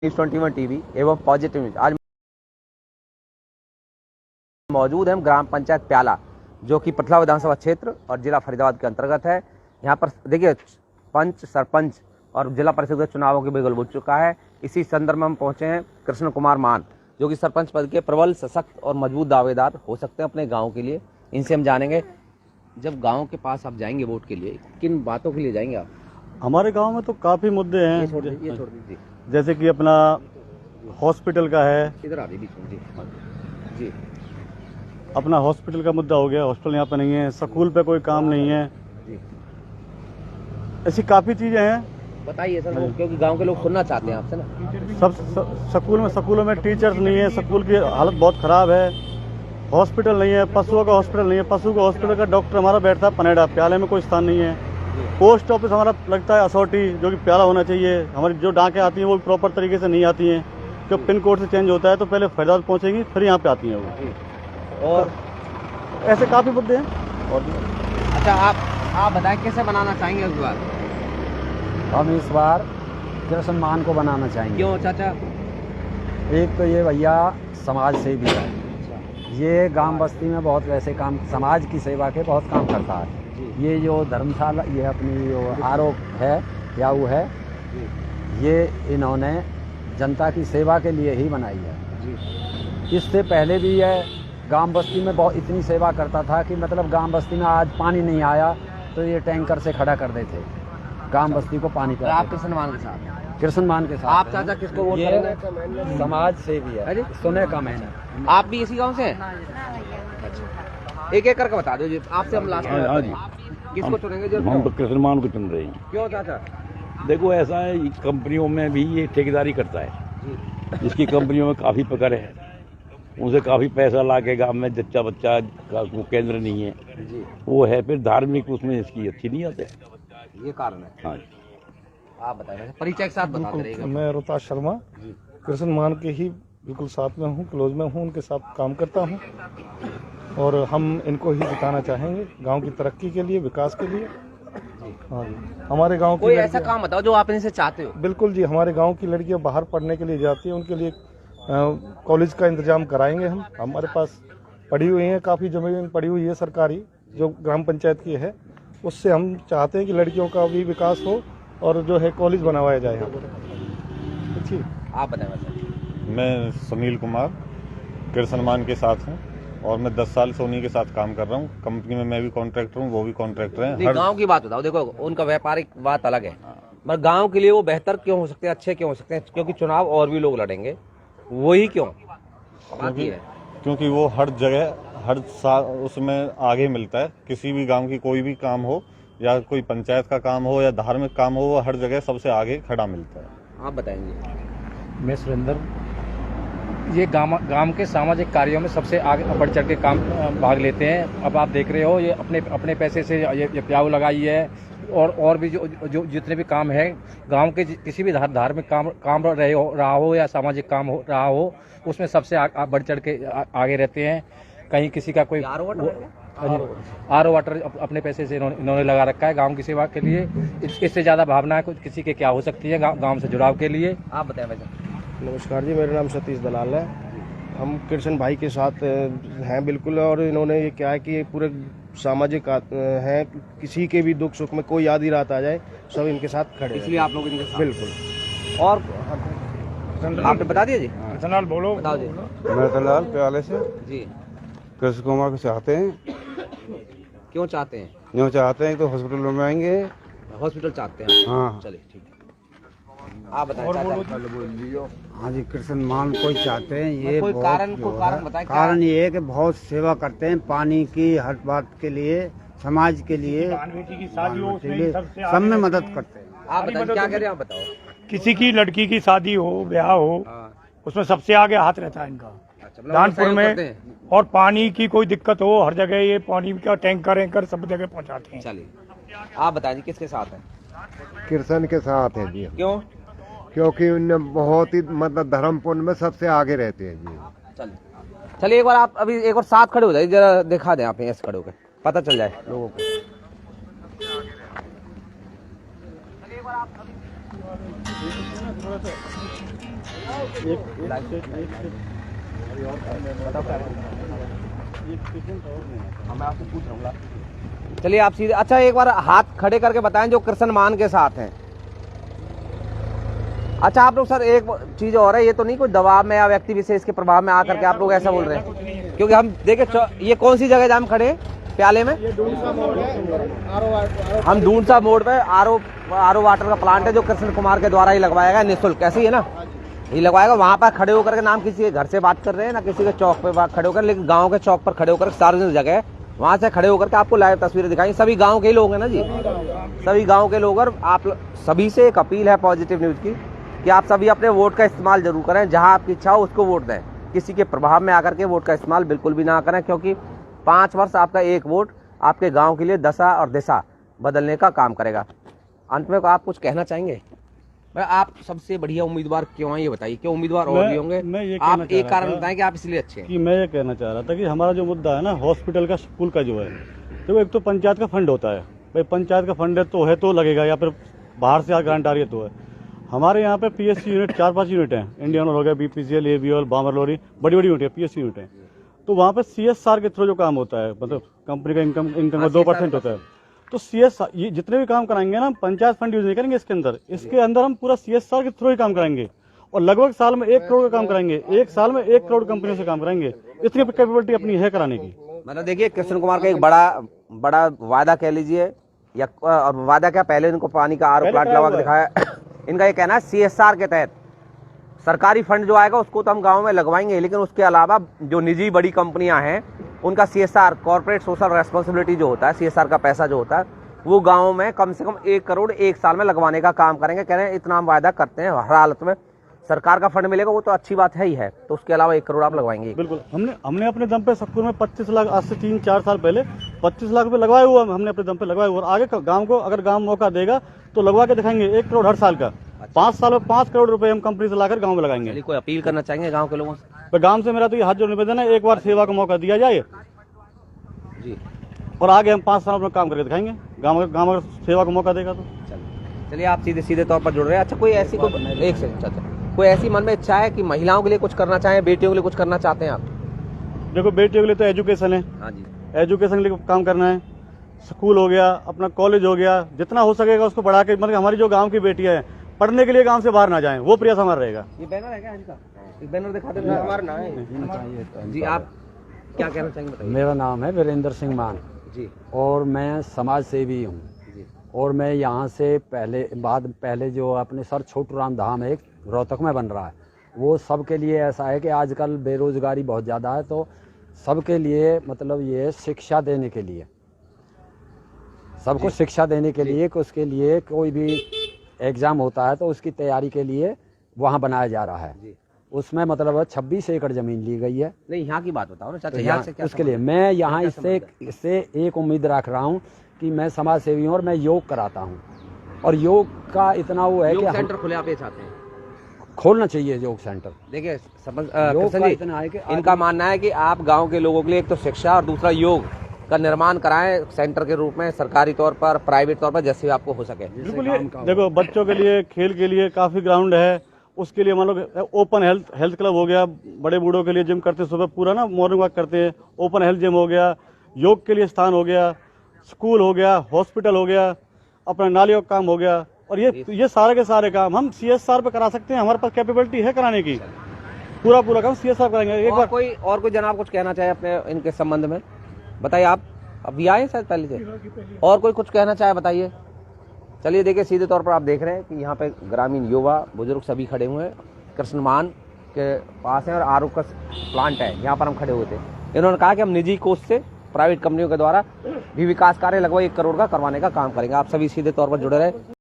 News 21 TV एवं positive news. आज मौजूद हैं ग्राम पंचायत प्याला, जो कि पटला विधानसभा क्षेत्र और जिला फरीदाबाद के अंतर्गत है। यहाँ पर देखिए पंच, सरपंच और जिला परिषद के चुनावों की बिगुल बुझ चुका है। इसी संदर्भ में हम पहुंचे हैं कृष्ण कुमार मान, जो कि सरपंच पद के प्रबल, सशक्त और मजबूत दावेदार हो सकते हैं अपने गाँव के लिए। इनसे हम जानेंगे, जब गाँव के पास आप जाएंगे वोट के लिए, किन बातों के लिए जाएंगे आप? हमारे गांव में तो काफ़ी मुद्दे हैं। ये छोड़ दीजिए। जैसे कि अपना हॉस्पिटल का है, इधर आ बीच में जी। अपना हॉस्पिटल का मुद्दा हो गया। हॉस्पिटल यहाँ पे नहीं है, स्कूल पे कोई काम नहीं है, ऐसी काफ़ी चीज़ें हैं। बताइए सर, क्योंकि गांव के लोग सुनना चाहते हैं आपसे ना। सब स्कूलों में टीचर्स नहीं है, स्कूल की हालत बहुत ख़राब है, हॉस्पिटल नहीं है, पशुओं का हॉस्पिटल नहीं है। पशु का हॉस्पिटल का डॉक्टर हमारा बैठता है पनेड़ा, प्याले में कोई स्थान नहीं है। पोस्ट ऑफिस हमारा लगता है असौटी, जो कि प्याला होना चाहिए। हमारी जो डाकें आती हैं वो प्रॉपर तरीके से नहीं आती हैं, जब पिन कोड से चेंज होता है तो पहले फरीदाबाद पहुँचेंगी, फिर यहाँ पे आती हैं वो। और ऐसे काफ़ी मुद्दे हैं। और अच्छा, आप बताएं कैसे बनाना चाहेंगे इस बार? हम इस बार कृष्ण मान को बनाना चाहेंगे। क्यों चाचा? एक तो ये भैया समाज सेवी भी है, ये गांव बस्ती में बहुत वैसे काम, समाज की सेवा के बहुत काम करता है। ये जो धर्मशाला, ये अपनी जो आरोप है या वो है, ये इन्होंने जनता की सेवा के लिए ही बनाई है। इससे पहले भी ये गांव बस्ती में बहुत इतनी सेवा करता था कि मतलब गांव बस्ती में आज पानी नहीं आया तो ये टैंकर से खड़ा कर देते, गांव बस्ती को पानी पिलाते। आप कृष्ण मान के साथ? कृष्ण मान के साथ। आप चाचा किसको वोट करेंगे? समाज सेवी है, सुने का मैंने। आप भी इसी गांव से हैं? एक एक करके बता दो, आपसे हम लास्ट में किसको चुनेंगे? हम तो कृष्ण मान को चुन रहे हैं। क्यों चाचा? देखो ऐसा है, कंपनियों में भी ये ठेकेदारी करता है, जिसकी कंपनियों में काफ़ी पकड़ है, उनसे काफ़ी पैसा ला के गाँव में जच्चा बच्चा का वो केंद्र नहीं है वो है, फिर धार्मिक उसमें इसकी अच्छी नहीं आते, ये कारण है। हाँ, आप बताएं, परिचय के साथ बताते रहिएगा। मैं रोहतास शर्मा कृष्ण मान के ही बिल्कुल साथ में हूँ, क्लोज में हूँ, उनके साथ काम करता हूँ और हम इनको ही जिताना चाहेंगे गांव की तरक्की के लिए, विकास के लिए। हाँ जी, हमारे गांव की कोई ऐसा काम बताओ जो आप इनसे चाहते हो। बिल्कुल जी, हमारे गांव की लड़कियां बाहर पढ़ने के लिए जाती हैं, उनके लिए कॉलेज का इंतजाम कराएंगे हम। हमारे पास पड़ी हुई हैं, काफ़ी जमीन पड़ी हुई है सरकारी, जो ग्राम पंचायत की है, उससे हम चाहते हैं कि लड़कियों का भी विकास हो और जो है कॉलेज बनवाया जाए यहाँ पर। ठीक, आप बताएं। मैं सुनील कुमार कृष्ण मान के साथ हूँ और मैं 10 साल से उन्हीं के साथ काम कर रहा हूँ। कंपनी में मैं भी कॉन्ट्रैक्टर हूँ, वो भी कॉन्ट्रैक्टर हैं। गांव की बात बताओ। देखो, उनका व्यापारिक बात अलग है, मगर गांव के लिए वो बेहतर क्यों हो सकते हैं, अच्छे क्यों हो सकते हैं? क्योंकि चुनाव और भी लोग लड़ेंगे, वही क्यों? क्योंकि वो हर जगह हर साल उसमें आगे मिलता है। किसी भी गाँव की कोई भी काम हो या कोई पंचायत का काम हो या धार्मिक काम हो, वो हर जगह सबसे आगे खड़ा मिलता है। आप बताएंगे। मैं सुरेंद्र, ये गांव के सामाजिक कार्यों में सबसे आगे बढ़ चढ़ के काम भाग लेते हैं। अब आप देख रहे हो, ये अपने पैसे से ये प्याऊ लगाई है और भी जो जितने भी काम है गांव के, किसी भी धार्मिक काम रहा हो या सामाजिक काम हो रहा हो, उसमें सबसे बढ़ चढ़ के आगे रहते हैं। कहीं किसी का कोई आर ओ वाटर अपने पैसे से इन्होंने लगा रखा है गांव की सेवा के लिए। इससे ज़्यादा भावना किसी के क्या हो सकती है गांव से जुड़ाव के लिए? आप बताएं भाई। नमस्कार जी, मेरा नाम सतीश दलाल है। हम कृष्ण भाई के साथ हैं बिल्कुल, और इन्होंने ये क्या है कि ये पूरे सामाजिक हैं, किसी के भी दुख सुख में कोई आधी रात आ जाए, सब इनके साथ खड़े, इसलिए आप लोग इनके साथ। बिल्कुल। और आपने बता दिया जी? दलाल बोलो। बताओ जी। मैं दलाल प्याले से जी, कृष्ण कुमार को चाहते हैं। क्यों चाहते हैं? जो चाहते हैं तो हॉस्पिटल में आएंगे। हॉस्पिटल चाहते हैं? हाँ, चलिए ठीक है। आप बताएं चाचा। हाँ जी, कृष्ण मान को ही चाहते हैं। ये कोई कारण बताएं। कारण ये है कि बहुत सेवा करते हैं, पानी की हर बात के लिए, समाज के लिए, सब में मदद करते हैं। आप बताएं, क्या कह रहे हैं आप बताओ। किसी की लड़की की शादी हो, ब्याह हो, उसमें सबसे आगे हाथ रहता है इनका। दानपुर में, और पानी की कोई दिक्कत हो, हर जगह ये पानी का टैंकर सब जगह पहुंचाते हैं। चलिए, आप बताएं जी, किसके साथ है? कृष्ण के साथ है जी। क्यों? क्योंकि उनने बहुत ही मतलब धर्म पुण्य में सबसे आगे रहते हैं जी। चलिए एक बार आप अभी एक बार साथ खड़े हो जाइए, जरा दिखा दें आप ऐसे खड़े होकर, पता चल जाए लोगों को। मैं आपसे पूछ रहा हूँ। चलिए आप सीधे, अच्छा एक बार हाथ खड़े करके बताएं जो कृष्ण मान के साथ हैं। अच्छा आप लोग सर एक चीज और है, ये तो नहीं कोई दबाव में या व्यक्ति विशेष के प्रभाव में आकर के आप लोग ऐसा बोल रहे हैं? क्योंकि हम देखे ये कौन सी जगह हम खड़े प्याले में, हम ढूंढसा मोड़ पे आरओ वाटर का प्लांट है जो कृष्ण कुमार के द्वारा ही लगवाया गया निःशुल्क, ऐसे ही है ना, ये लगवाएगा। वहां पर खड़े होकर के नाम किसी के घर से बात कर रहे हैं ना किसी के चौक पे बात खड़े होकर, लेकिन गांव के चौक पर खड़े होकर सार्वजनिक जगह है वहां से खड़े होकर के आपको लाइव तस्वीरें दिखाई। सभी गांव के लोग हैं ना जी, सभी गांव के लोग। और आप सभी से एक अपील है पॉजिटिव न्यूज की कि आप सभी अपने वोट का इस्तेमाल जरूर करें, जहां आपकी इच्छा हो उसको वोट दें, किसी के प्रभाव में आकर के वोट का इस्तेमाल बिल्कुल भी ना करें, क्योंकि 5 वर्ष आपका एक वोट आपके गांव के लिए दशा और दिशा बदलने का काम करेगा। अंत में आप कुछ कहना चाहेंगे? आप सबसे बढ़िया उम्मीदवार क्यों हैं ये बताइए, क्यों उम्मीदवार और भी होंगे, आप एक कारण बताएं कि आप इसलिए अच्छे हैं। कि मैं ये कहना चाह रहा था कि हमारा जो मुद्दा है ना हॉस्पिटल का, स्कूल का जो है, देखो एक तो पंचायत का फंड होता है, भाई पंचायत का फंड है तो लगेगा, या फिर बाहर से ग्रांट आ रही है तो है। हमारे यहाँ पे PSC यूनिट 4-5 यूनिट हैं, इंडियन हो गया, BPCL, ABL, बामरलोरी, बड़ी बड़ी यूनिट है, PSC यूनिट है। तो वहाँ पे CSR के थ्रू जो काम होता है, मतलब कंपनी का इनकम का 2% होता है, तो CSR ये जितने भी काम कराएंगे ना, पंचायत फंड यूज नहीं करेंगे इसके अंदर हम पूरा CSR के थ्रू ही काम कराएंगे, और लगभग साल में 1 करोड़ का काम कराएंगे, एक साल में 1 करोड़ कंपनियों से काम कराएंगे। इतनी कैपेबिलिटी अपनी है कराने की। मतलब देखिए कृष्ण कुमार का एक बड़ा वादा कह लीजिए, या और वादा क्या, पहले इनको पानी का आरओ प्लांट लगा के दिखाया। इनका ये कहना है CSR के तहत सरकारी फंड जो आएगा उसको तो हम गांव में लगवाएंगे, लेकिन उसके अलावा जो निजी बड़ी कंपनियां हैं उनका CSR कॉर्पोरेट सोशल रेस्पॉन्सिबिलिटी जो होता है, CSR का पैसा जो होता है वो गाँव में कम से कम 1 करोड़ एक साल में लगवाने का काम करेंगे। कह रहे हैं इतना हम वायदा करते हैं, हर हालत में सरकार का फंड मिलेगा वो तो अच्छी बात है ही है, तो उसके अलावा 1 करोड़ आप लगवाएंगे। बिल्कुल, हमने अपने दम पे सकूर में 25 लाख, आज से 3-4 साल पहले 25 लाख रुपए लगाए हुआ, हमने अपने दम पे लगाए हुआ, और आगे गांव को अगर गांव मौका देगा तो लगवा के दिखाएंगे 1 करोड़ हर साल का। 5 साल में 5 करोड़ रुपए हम कंपनी से लाकर गांव में लगाएंगे। कोई अपील करना चाहेंगे गांव के लोगों से? तो गांव से मेरा तो ये हाथ जोड़ निवेदन है, एक बार सेवा का मौका दिया जाए जी, और आगे हम 5 साल में काम करके दिखाएंगे, गांव अगर सेवा का मौका देगा तो। चलिए आप सीधे तौर पर जुड़ रहे हैं। अच्छा कोई ऐसी एक सेकंड, कोई ऐसी मन में इच्छा है कि महिलाओं के लिए कुछ करना चाहें, बेटियों के लिए कुछ करना चाहते हैं आप? देखो बेटियों के लिए तो एजुकेशन है, हाँ जी, एजुकेशन के लिए काम करना है, स्कूल हो गया, अपना कॉलेज हो गया, जितना हो सकेगा उसको बढ़ा के, मतलब हमारी जो गांव की बेटियां हैं पढ़ने के लिए गांव से बाहर ना जाएं, वो प्रयास हमारा रहेगा। ये बैनर है क्या इनका? एक बैनर दिखा दें हमारा नाम है जी। आप क्या कहना चाहेंगे बताइए? मेरा नाम है वीरेंद्र सिंह मान जी, और मैं समाज सेवी हूँ, और मैं यहाँ से पहले जो अपने सर छोटू राम धाम एक रोहतक में बन रहा है, वो सबके लिए ऐसा है कि आजकल बेरोजगारी बहुत ज़्यादा है, तो सबके लिए मतलब ये शिक्षा देने के लिए, सबको शिक्षा देने के लिए कि उसके लिए कोई भी एग्ज़ाम होता है तो उसकी तैयारी के लिए वहाँ बनाया जा रहा है। उसमें मतलब 26 एकड़ ज़मीन ली गई है। नहीं यहाँ की बात बताओ ना चाचा, तो यहाँ से क्या उसके लिए मैं यहाँ इससे एक उम्मीद रख रहा हूँ कि मैं समाज सेवी हूँ और मैं योग कराता हूँ, और योग का इतना वो है कि सेंटर खुले आप ये चाहते हैं? खोलना चाहिए योग सेंटर। देखिए इतना है कि इनका मानना है कि आप गांव के लोगों के लिए एक तो शिक्षा और दूसरा योग का निर्माण कराएं सेंटर के रूप में, सरकारी तौर पर, प्राइवेट तौर पर, जैसे आपको हो सके। बिल्कुल, ये देखो बच्चों के लिए खेल के लिए काफ़ी ग्राउंड है, उसके लिए मान लो ओपन हेल्थ क्लब हो गया, बड़े बूढ़ों के लिए जिम करते हैं सुबह पूरा ना मॉर्निंग वॉक करते हैं, ओपन हेल्थ जिम हो गया, योग के लिए स्थान हो गया, स्कूल हो गया, हॉस्पिटल हो गया, अपना नालियों का काम हो गया, और ये सारे के सारे काम हम CSR पे करा सकते हैं, हमारे पास कैपेबिलिटी है कराने की, पूरा काम CSR कराएंगे। एक बार कोई जनाब कुछ कहना चाहे अपने इनके संबंध में बताइए? आप अभी आए शायद पहले से, और कोई कुछ कहना चाहे बताइए? चलिए देखिए सीधे तौर पर आप देख रहे हैं कि यहाँ पे ग्रामीण युवा बुजुर्ग सभी खड़े हुए हैं, कृष्ण मान के पास है और आरओ का प्लांट है, यहाँ पर हम खड़े हुए थे। इन्होंने कहा कि हम निजी कोष से प्राइवेट कंपनियों के द्वारा भी विकास कार्य लगभग 1 करोड़ का करवाने का काम करेंगे। आप सभी सीधे तौर पर जुड़े रहे।